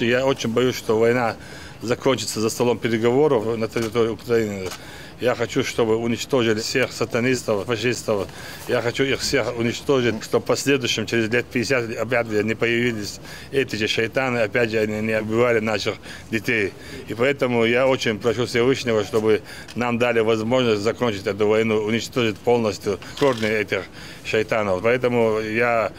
Я очень боюсь, что война закончится за столом переговоров на территории Украины. Я хочу, чтобы уничтожили всех сатанистов, фашистов. Я хочу их всех уничтожить, чтобы в последующем, через лет 50, опять не появились эти же шайтаны, опять же они не убивали наших детей. И поэтому я очень прошу Всевышнего, чтобы нам дали возможность закончить эту войну, уничтожить полностью корни этих шайтанов. Поэтому я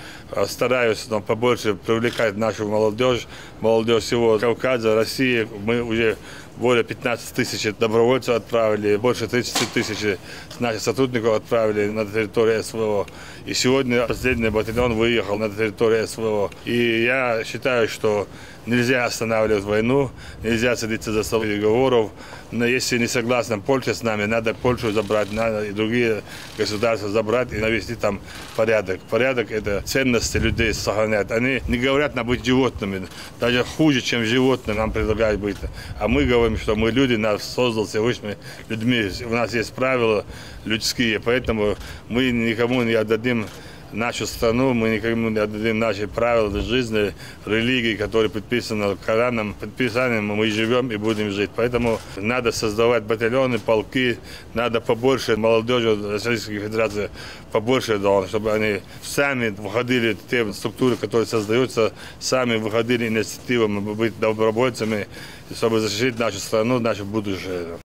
стараюсь побольше привлекать нашу молодежь всего Кавказа, России. Мы уже более 15 тысяч добровольцев отправили, больше 30 тысяч наших сотрудников отправили на территорию СВО. И сегодня последний батальон выехал на территорию СВО. И я считаю, что нельзя останавливать войну, нельзя садиться за стол переговоров. Но если не согласна Польша с нами, надо Польшу забрать, надо и другие государства забрать и навести там порядок. Порядок – это ценности людей сохранять. Они не говорят нам быть животными, даже хуже, чем животные нам предлагают быть. А мы говорим, что мы люди, нас создал Всевышний людьми. У нас есть правила людские, поэтому мы никому не отдадим нашу страну, мы никому не отдадим наши правила жизни, религии, которые предписаны Кораном, предписанием мы живем и будем жить. Поэтому надо создавать батальоны, полки, надо побольше молодежи Российской Федерации, побольше, чтобы они сами выходили в те структуры, которые создаются, сами выходили инициативами, быть добровольцами, чтобы защитить нашу страну, наше будущее.